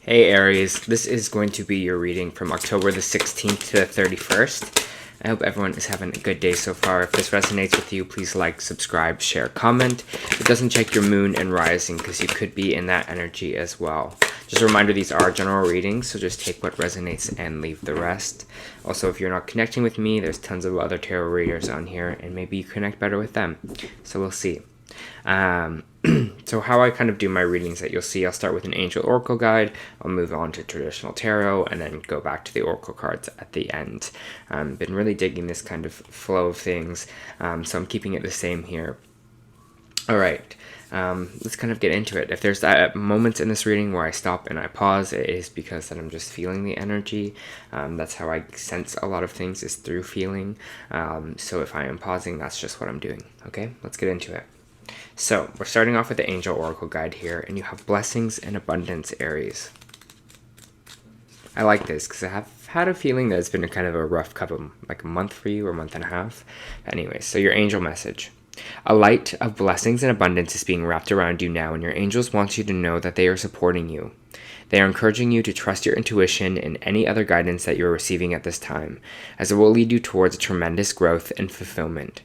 Hey Aries, this is going to be your reading from October the 16th to the 31st. I hope everyone is having a good day so far. If this resonates with you, please like, subscribe, share, comment. It doesn't check your moon and rising because you could be in that energy as well. Just a reminder, these are general readings, so just take what resonates and leave the rest. Also, if you're not connecting with me, there's tons of other tarot readers on here, and maybe you connect better with them. So we'll see. So how I kind of do my readings that you'll see, I'll start with an angel oracle guide, I'll move on to traditional tarot, and then go back to the oracle cards at the end. Been really digging this kind of flow of things, so I'm keeping it the same here. All right, let's kind of get into it. If there's moments in this reading where I stop and I pause, it is because that I'm just feeling the energy. That's how I sense a lot of things, is through feeling. So if I am pausing, that's just what I'm doing. Okay, let's get into it. So, we're starting off with the Angel Oracle Guide here, and you have Blessings and Abundance, Aries. I like this, because I have had a feeling that it's been kind of a rough couple, like a month for you, or a month and a half. Anyway, so your angel message. A light of blessings and abundance is being wrapped around you now, and your angels want you to know that they are supporting you. They are encouraging you to trust your intuition and any other guidance that you are receiving at this time, as it will lead you towards a tremendous growth and fulfillment.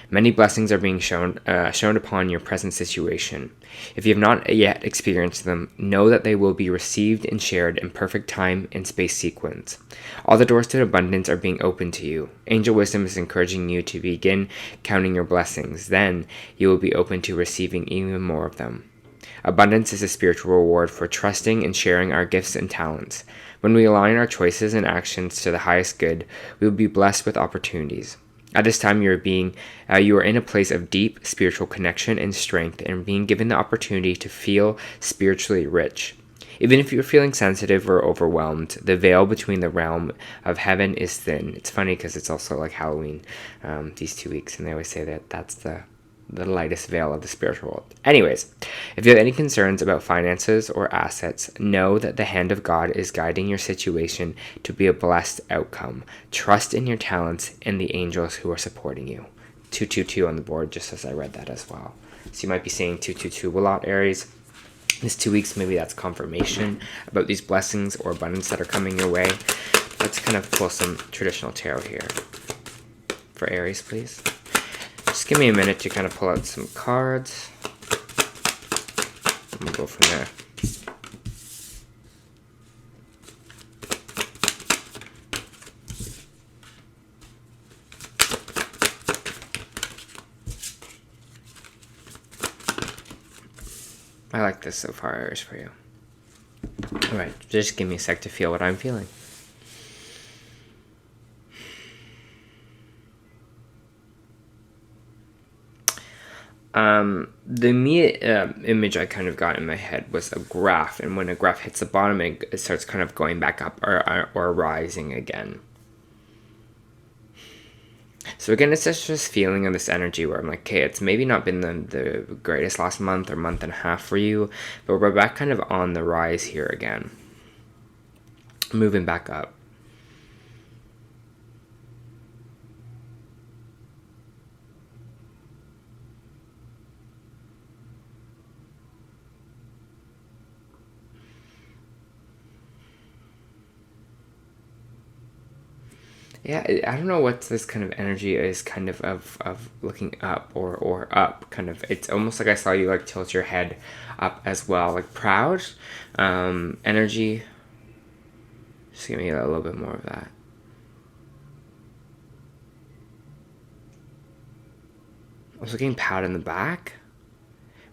Many blessings are being shown upon your present situation. If you have not yet experienced them, know that they will be received and shared in perfect time and space sequence. All the doors to abundance are being opened to you. Angel wisdom is encouraging you to begin counting your blessings. Then you will be open to receiving even more of them. Abundance is a spiritual reward for trusting and sharing our gifts and talents. When we align our choices and actions to the highest good, we will be blessed with opportunities. At this time, you are in a place of deep spiritual connection and strength, and being given the opportunity to feel spiritually rich. Even if you're feeling sensitive or overwhelmed, the veil between the realm of heaven is thin. It's funny because it's also like Halloween these 2 weeks, and they always say that that's the lightest veil of the spiritual world. Anyways, if you have any concerns about finances or assets, know that the hand of God is guiding your situation to be a blessed outcome. Trust in your talents and the angels who are supporting you. 222 on the board, just as I read that as well. So you might be seeing 222 a lot, Aries. This 2 weeks, maybe that's confirmation about these blessings or abundance that are coming your way. Let's kind of pull some traditional tarot here for Aries, please. Just give me a minute to kind of pull out some cards. And we'll go from there. I like this so far, Aries, for you. Alright, just give me a sec to feel what I'm feeling. The immediate image I kind of got in my head was a graph, and when a graph hits the bottom, it starts kind of going back up or rising again. So again, it's just this feeling of this energy where I'm like, okay, it's maybe not been the greatest last month or month and a half for you, but we're back kind of on the rise here again. Moving back up. Yeah, I don't know what this kind of energy is, kind of looking up or up, kind of. It's almost like I saw you like tilt your head up as well, like proud energy. Just give me a little bit more of that. Also getting pat in the back.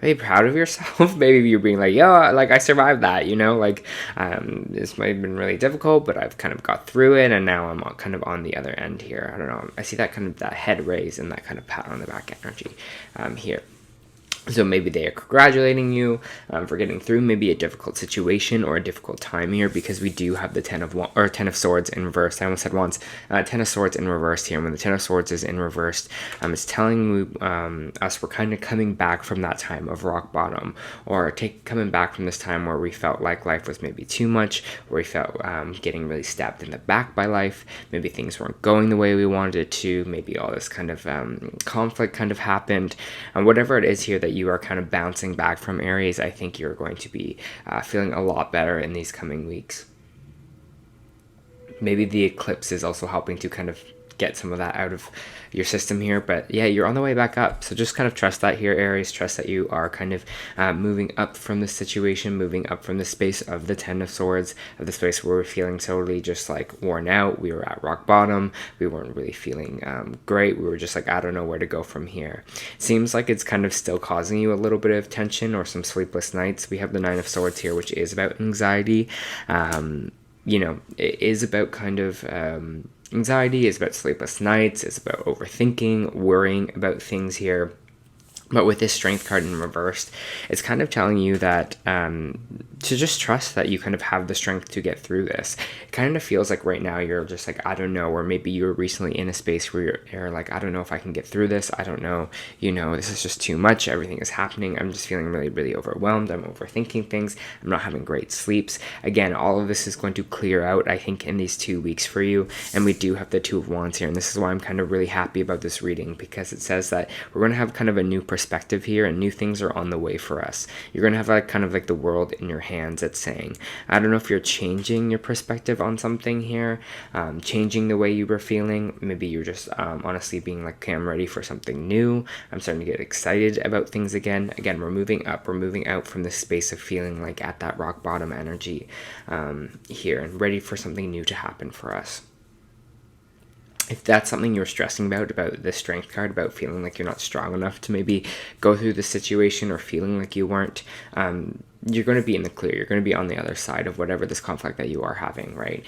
Maybe proud of yourself. Maybe you're being like, yo, like I survived that, you know, like this might have been really difficult, but I've kind of got through it, and now I'm kind of on the other end here. I don't know. I see that kind of that head raise and that kind of pat on the back energy here. So maybe they are congratulating you for getting through maybe a difficult situation or a difficult time here, because we do have the Ten of Swords in reverse. I almost said once, Ten of Swords in reverse here. When the Ten of Swords is in reverse, it's telling us we're kind of coming back from that time of rock bottom, or coming back from this time where we felt like life was maybe too much, where we felt getting really stabbed in the back by life. Maybe things weren't going the way we wanted it to. Maybe all this kind of conflict kind of happened, and whatever it is here that that you are kind of bouncing back from, Aries. I think you're going to be feeling a lot better in these coming weeks. Maybe the eclipse is also helping to kind of get some of that out of your system here, but yeah, you're on the way back up. So just kind of trust that here, Aries. Trust that you are kind of moving up from the situation, moving up from the space of the Ten of Swords, of the space where we're feeling totally just like worn out. We were at rock bottom. We weren't really feeling great. We were just like, I don't know where to go from here. Seems like it's kind of still causing you a little bit of tension or some sleepless nights. We have the Nine of Swords here, which is about anxiety. You know, it is about kind of anxiety, is about sleepless nights, it's about overthinking, worrying about things here. But with this Strength card in reversed, it's kind of telling you that to just trust that you kind of have the strength to get through this. It kind of feels like right now you're just like, I don't know, or maybe you were recently in a space where you're like, I don't know if I can get through this. I don't know, you know, this is just too much. Everything is happening. I'm just feeling really, really overwhelmed. I'm overthinking things. I'm not having great sleeps. Again, all of this is going to clear out, I think, in these 2 weeks for you. And we do have the Two of Wands here. And this is why I'm kind of really happy about this reading, because it says that we're going to have kind of a new perspective here and new things are on the way for us. You're going to have like kind of like the world in your hands, it's saying. I don't know if you're changing your perspective on something here, changing the way you were feeling. Maybe you're just honestly being like, okay, I'm ready for something new. I'm starting to get excited about things again. Again, we're moving up. We're moving out from this space of feeling like at that rock bottom energy here and ready for something new to happen for us. If that's something you're stressing about the Strength card, about feeling like you're not strong enough to maybe go through the situation or feeling like you weren't, you're going to be in the clear. You're going to be on the other side of whatever this conflict that you are having, right?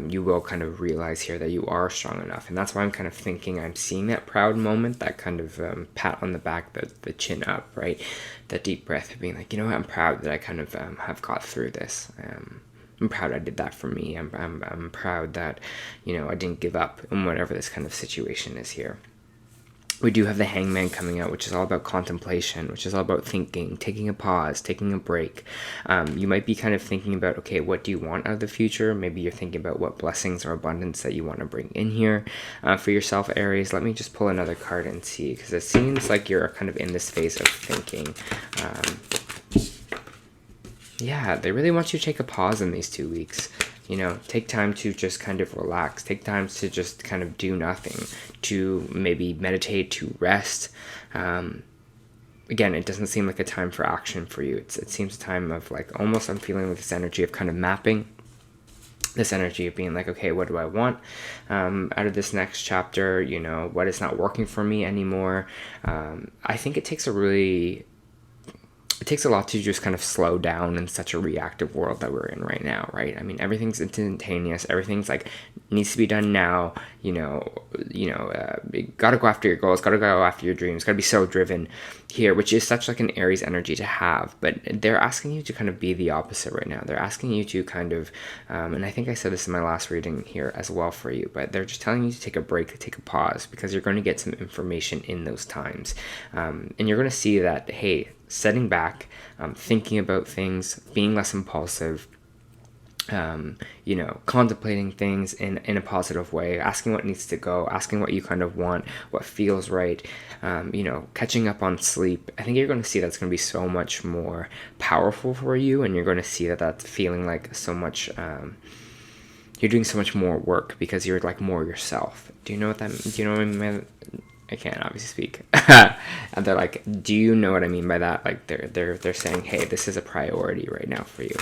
You will kind of realize here that you are strong enough. And that's why I'm kind of thinking I'm seeing that proud moment, that kind of pat on the back, the chin up, right? That deep breath of being like, you know what, I'm proud that I kind of have got through this. I'm proud I did that for me. I'm proud that, you know, I didn't give up in whatever this kind of situation is here. We do have the Hangman coming out, which is all about contemplation, which is all about thinking, taking a pause, taking a break. You might be kind of thinking about, okay, what do you want out of the future? Maybe you're thinking about what blessings or abundance that you want to bring in here for yourself, Aries. Let me just pull another card and see, because it seems like you're kind of in this phase of thinking. Yeah, they really want you to take a pause in these 2 weeks. You know, take time to just kind of relax. Take time to just kind of do nothing, to maybe meditate, to rest. Again, it doesn't seem like a time for action for you. It seems a time of like, almost I'm feeling like this energy of kind of mapping. This energy of being like, okay, what do I want out of this next chapter? You know, what is not working for me anymore? I think it takes a lot to just kind of slow down in such a reactive world that we're in right now, right? I mean, everything's instantaneous. Everything's like needs to be done now. You gotta go after your goals. Gotta go after your dreams. Gotta be so driven here, which is such like an Aries energy to have. But they're asking you to kind of be the opposite right now. They're asking you to kind of, and I think I said this in my last reading here as well for you, but they're just telling you to take a break, to take a pause, because you're going to get some information in those times, and you're going to see that, hey, setting back, thinking about things, being less impulsive, contemplating things in a positive way, asking what needs to go, asking what you kind of want, what feels right, catching up on sleep. I think you're going to see that's going to be so much more powerful for you, and you're going to see that that's feeling like so much, you're doing so much more work because you're like more yourself. Do you know what I mean? I can't obviously speak. And they're like, do you know what I mean by that? Like they're saying, hey, this is a priority right now for you.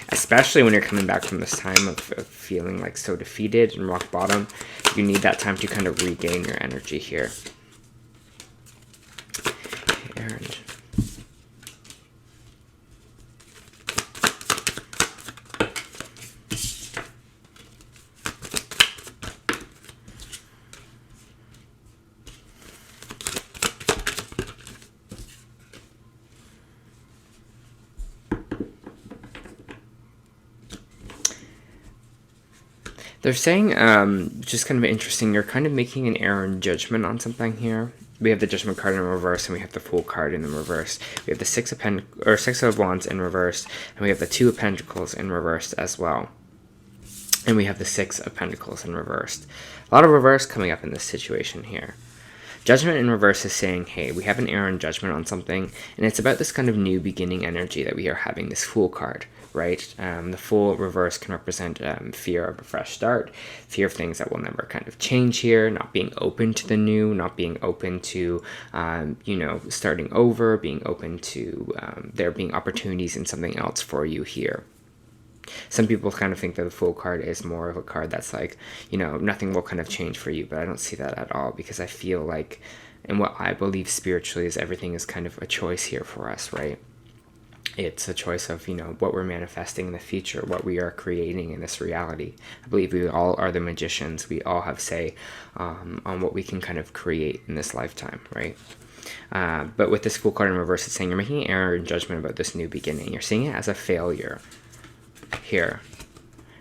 Especially when you're coming back from this time of feeling like so defeated and rock bottom. You need that time to kind of regain your energy here. And they're saying, just kind of interesting, you're kind of making an error in judgment on something here. We have the Judgment card in reverse, and we have the Fool card in the reverse. We have the Six of Wands in reverse, and we have the Two of Pentacles in reverse as well. And we have the Six of Pentacles in reverse. A lot of reverse coming up in this situation here. Judgment in reverse is saying, hey, we have an error in judgment on something, and it's about this kind of new beginning energy that we are having, this Fool card, right? The Fool reverse can represent fear of a fresh start, fear of things that will never kind of change here, not being open to the new, not being open to, starting over, being open to there being opportunities in something else for you here. Some people kind of think that the Fool card is more of a card that's like, nothing will kind of change for you, but I don't see that at all, because I feel like, and what I believe spiritually is everything is kind of a choice here for us, right? It's a choice of, what we're manifesting in the future, what we are creating in this reality. I believe we all are the magicians. We all have say on what we can kind of create in this lifetime, right? But with this Fool card in reverse, it's saying you're making an error in judgment about this new beginning. You're seeing it as a failure here.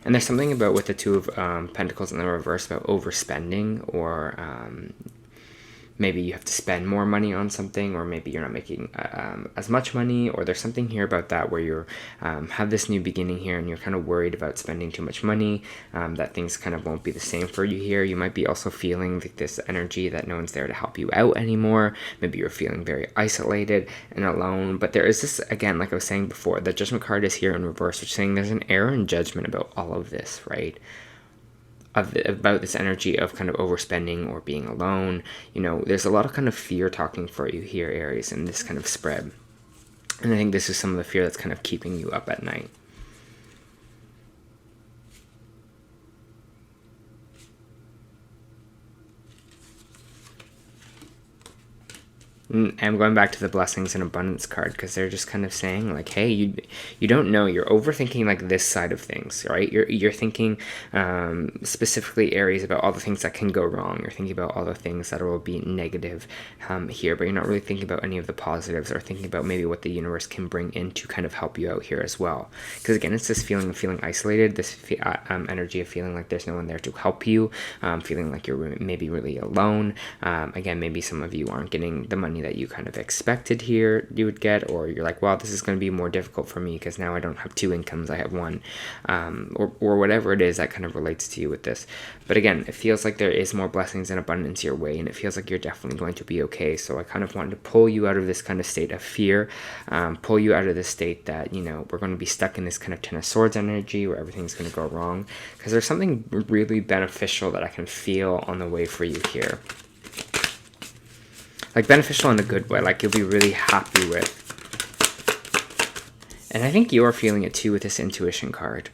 And there's something about with the Two of Pentacles in the reverse about overspending, or maybe you have to spend more money on something, or maybe you're not making as much money, or there's something here about that where you have this new beginning here and you're kind of worried about spending too much money, that things kind of won't be the same for you here. You might be also feeling this energy that no one's there to help you out anymore. Maybe you're feeling very isolated and alone. But there is this, again, like I was saying before, the Judgment card is here in reverse, which is saying there's an error in judgment about all of this, right? About this energy of kind of overspending or being alone. There's a lot of kind of fear talking for you here, Aries, in this kind of spread. And I think this is some of the fear that's kind of keeping you up at night. I'm going back to the Blessings and Abundance card, because they're just kind of saying like, hey, you don't know, you're overthinking like this side of things, right? You're thinking specifically, Aries, about all the things that can go wrong. You're thinking about all the things that will be negative here, but you're not really thinking about any of the positives, or thinking about maybe what the universe can bring in to kind of help you out here as well. Because again, it's this feeling of feeling isolated, this energy of feeling like there's no one there to help you, feeling like you're maybe really alone. Again, maybe some of you aren't getting the money that you kind of expected here you would get, or you're like, wow, this is going to be more difficult for me because now I don't have two incomes, I have one, or whatever it is that kind of relates to you with this. But again, it feels like there is more blessings and abundance your way, and it feels like you're definitely going to be okay. So I kind of wanted to pull you out of this kind of state of fear, pull you out of this state that, we're going to be stuck in this kind of Ten of Swords energy where everything's going to go wrong, because there's something really beneficial that I can feel on the way for you here. Like beneficial in a good way, like you'll be really happy with. And I think you're feeling it too with this Intuition card.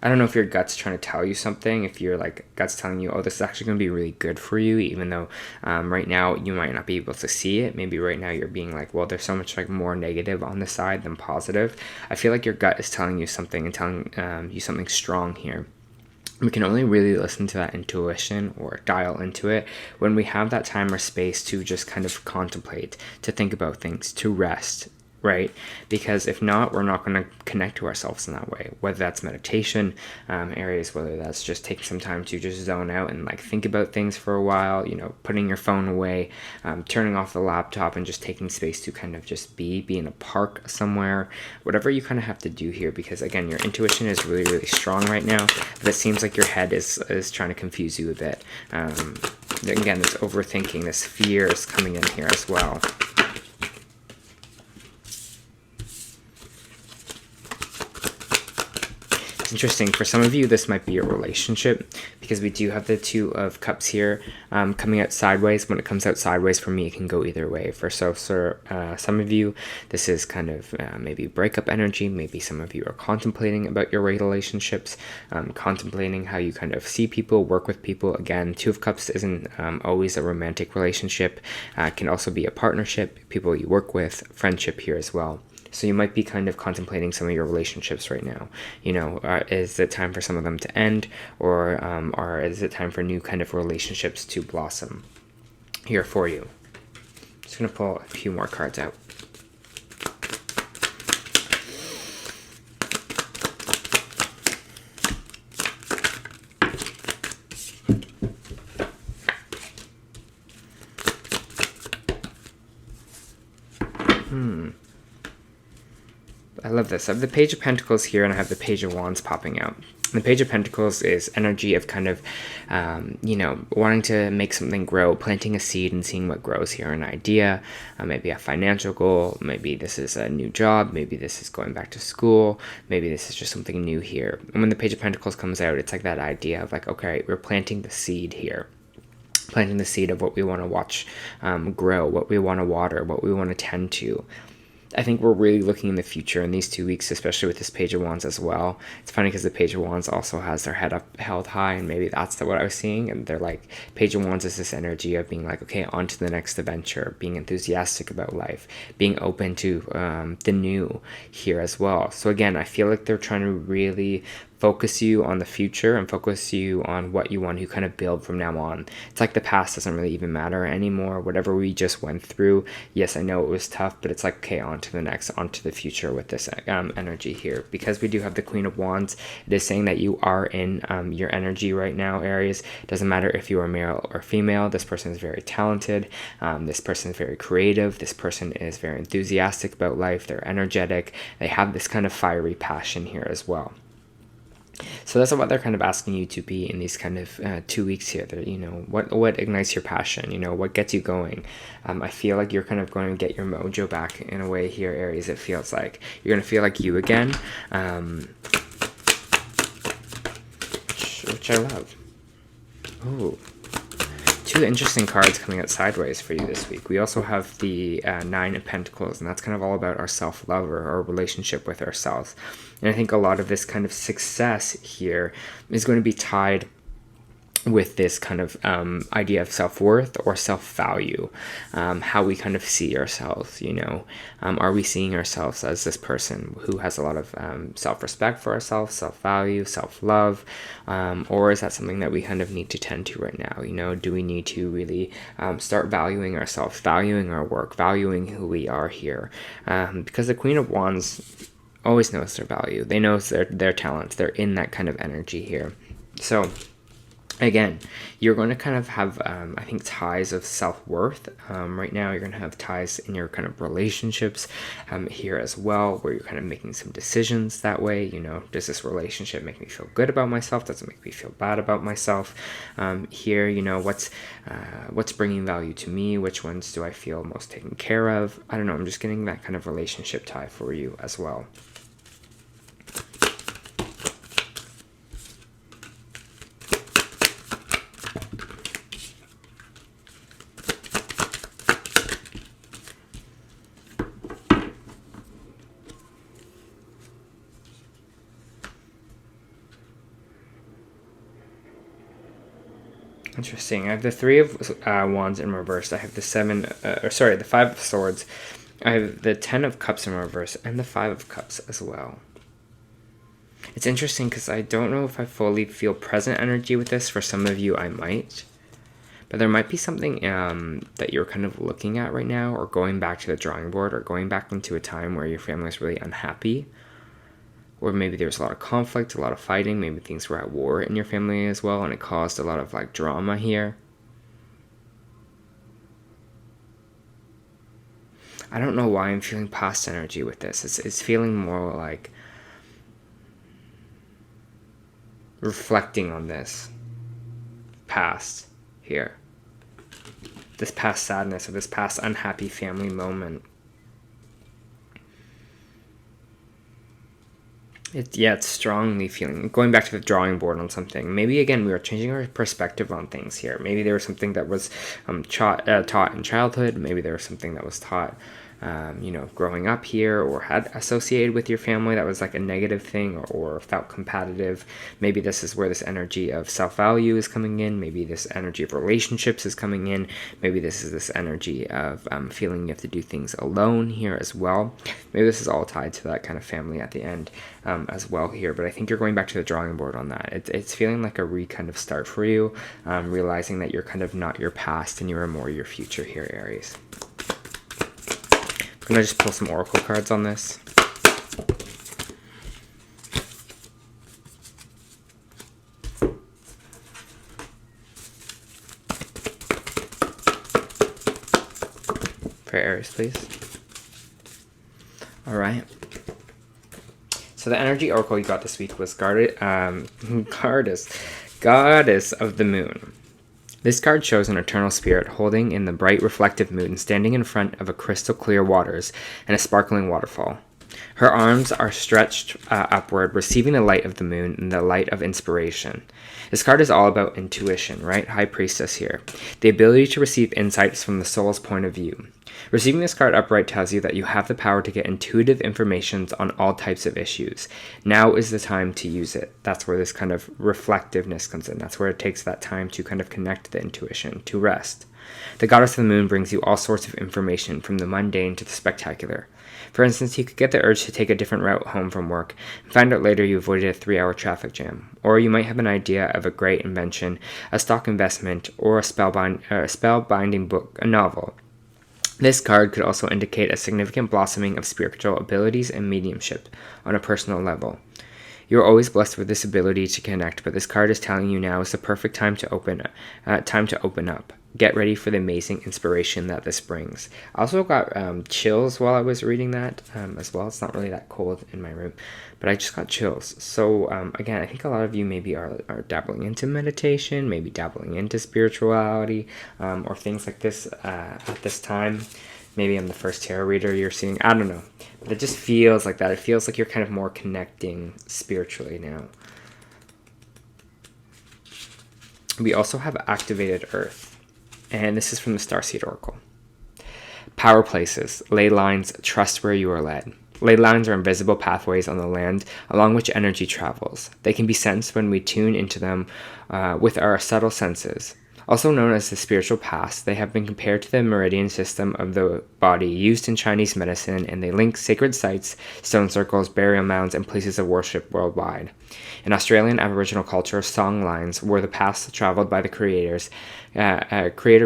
I don't know if your gut's trying to tell you something, if your gut's telling you, oh, this is actually going to be really good for you, even though right now you might not be able to see it. Maybe right now you're being like, well, there's so much more negative on this side than positive. I feel like your gut is telling you something, and telling you something strong here. We can only really listen to that intuition or dial into it when we have that time or space to just kind of contemplate, to think about things, to rest, right? Because if not, we're not going to connect to ourselves in that way, whether that's meditation, Aries, whether that's just taking some time to just zone out and think about things for a while, putting your phone away, turning off the laptop and just taking space to kind of just be in a park somewhere, whatever you kind of have to do here. Because again, your intuition is really, really strong right now, but it seems like your head is trying to confuse you a bit. Again, this overthinking, this fear is coming in here as well. Interesting. For some of you, this might be a relationship, because we do have the Two of Cups here coming out sideways. When it comes out sideways, for me, it can go either way. For some of you, this is kind of maybe breakup energy. Maybe some of you are contemplating about your relationships, contemplating how you kind of see people, work with people. Again, Two of Cups isn't always a romantic relationship. It can also be a partnership, people you work with, friendship here as well. So you might be kind of contemplating some of your relationships right now. Is it time for some of them to end, or is it time for new kind of relationships to blossom here for you? I'm just going to pull a few more cards out. I love this. I have the Page of Pentacles here, and I have the Page of Wands popping out. The Page of Pentacles is energy of kind of, you know, wanting to make something grow, planting a seed and seeing what grows here. An idea, maybe a financial goal, maybe this is a new job, maybe this is going back to school, maybe this is just something new here. And when the Page of Pentacles comes out, it's like that idea of like, okay, we're planting the seed here. Planting the seed of what we want to watch grow, what we want to water, what we want to tend to. I think we're really looking in the future in these 2 weeks, especially with this Page of Wands as well. It's funny because the Page of Wands also has their head up held high, and maybe that's what I was seeing. And they're like, Page of Wands is this energy of being like, okay, on to the next adventure, being enthusiastic about life, being open to the new here as well. So again, I feel like they're trying to really focus you on the future and focus you on what you want to kind of build from now on. It's like the past doesn't really even matter anymore. Whatever we just went through, yes, I know it was tough, but it's like, okay, on to the next, on to the future with this energy here. Because we do have the Queen of Wands, it is saying that you are in your energy right now, Aries. It doesn't matter if you are male or female. This person is very talented. This person is very creative. This person is very enthusiastic about life. They're energetic. They have this kind of fiery passion here as well. So that's what they're kind of asking you to be in these kind of 2 weeks here. That, you know, what ignites your passion, you know, what gets you going. I feel like you're kind of going to get your mojo back in a way here, Aries. It feels like you're going to feel like you again, which I love. Ooh. 2 interesting cards coming out sideways for you this week. We also have the Nine of Pentacles, and that's kind of all about our self-love or our relationship with ourselves. And I think a lot of this kind of success here is going to be tied with this kind of idea of self-worth or self-value, how we kind of see ourselves, you know. Are we seeing ourselves as this person who has a lot of self-respect for ourselves, self-value, self-love, or is that something that we kind of need to tend to right now? You know, do we need to really start valuing ourselves, valuing our work, valuing who we are here? Because the Queen of Wands always knows their value. They know their talents. They're in that kind of energy here. So again, you're going to kind of have, I think, ties of self-worth. Right now, you're going to have ties in your kind of relationships here as well, where you're kind of making some decisions that way. You know, does this relationship make me feel good about myself? Does it make me feel bad about myself? Here, you know, what's bringing value to me? Which ones do I feel most taken care of? I don't know. I'm just getting that kind of relationship tie for you as well. Interesting. I have the Three of Wands in reverse. I have the the Five of Swords. I have the 10 of Cups in reverse and the 5 of Cups as well. It's interesting because I don't know if I fully feel present energy with this. For some of you, I might. But there might be something that you're kind of looking at right now, or going back to the drawing board, or going back into a time where your family is really unhappy. Or maybe there's a lot of conflict, a lot of fighting. Maybe things were at war in your family as well, and it caused a lot of like drama here. I don't know why I'm feeling past energy with this. It's feeling more like reflecting on this past here. This past sadness, or this past unhappy family moment. It's strongly feeling, going back to the drawing board on something. Maybe, again, we are changing our perspective on things here. Maybe there was something that was taught in childhood. Maybe there was something that was taught, you know, growing up here, or had associated with your family that was like a negative thing, or felt competitive. Maybe this is where this energy of self-value is coming in. Maybe this energy of relationships is coming in. Maybe this is this energy of feeling you have to do things alone here as well. Maybe this is all tied to that kind of family at the end as well here. But I think you're going back to the drawing board on that. It's feeling like a kind of start for you, realizing that you're kind of not your past and you are more your future here, Aries. I'm going to just pull some oracle cards on this. For Aries, please. All right. So the energy oracle you got this week was Goddess of the Moon. This card shows an eternal spirit holding in the bright reflective moon, standing in front of a crystal clear waters and a sparkling waterfall. Her arms are stretched upward, receiving the light of the moon and the light of inspiration. This card is all about intuition, right? High Priestess here. The ability to receive insights from the soul's point of view. Receiving this card upright tells you that you have the power to get intuitive information on all types of issues. Now is the time to use it. That's where this kind of reflectiveness comes in. That's where it takes that time to kind of connect the intuition, to rest. The Goddess of the Moon brings you all sorts of information, from the mundane to the spectacular. For instance, you could get the urge to take a different route home from work and find out later you avoided a 3-hour traffic jam. Or you might have an idea of a great invention, a stock investment, or a spellbinding book, a novel. This card could also indicate a significant blossoming of spiritual abilities and mediumship on a personal level. You're always blessed with this ability to connect, but this card is telling you now is the perfect time to open up. Get ready for the amazing inspiration that this brings. I also got chills while I was reading that as well. It's not really that cold in my room, but I just got chills. So again, I think a lot of you maybe are dabbling into meditation, maybe dabbling into spirituality, or things like this at this time. Maybe I'm the first tarot reader you're seeing. I don't know. But it just feels like that. It feels like you're kind of more connecting spiritually now. We also have activated Earth. And this is from the Starseed Oracle. Power places, ley lines, trust where you are led. Ley lines are invisible pathways on the land along which energy travels. They can be sensed when we tune into them with our subtle senses. Also known as the spiritual paths, they have been compared to the meridian system of the body used in Chinese medicine, and they link sacred sites, stone circles, burial mounds, and places of worship worldwide. In Australian Aboriginal culture, song lines were the paths traveled by the creator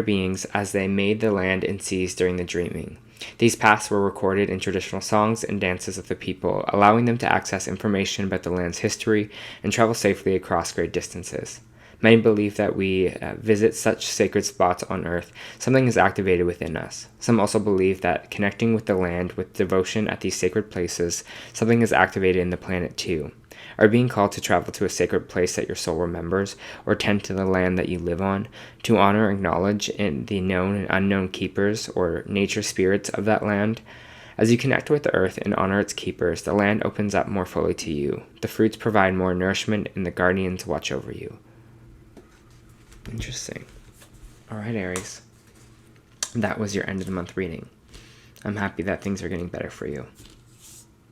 beings as they made the land and seas during the dreaming. These paths were recorded in traditional songs and dances of the people, allowing them to access information about the land's history and travel safely across great distances. Many believe that we visit such sacred spots on Earth, something is activated within us. Some also believe that connecting with the land with devotion at these sacred places, something is activated in the planet too. Are being called to travel to a sacred place that your soul remembers, or tend to the land that you live on, to honor and acknowledge in the known and unknown keepers or nature spirits of that land. As you connect with the earth and honor its keepers, the land opens up more fully to you. The fruits provide more nourishment, and the guardians watch over you. Interesting. All right, Aries. That was your end of the month reading. I'm happy that things are getting better for you.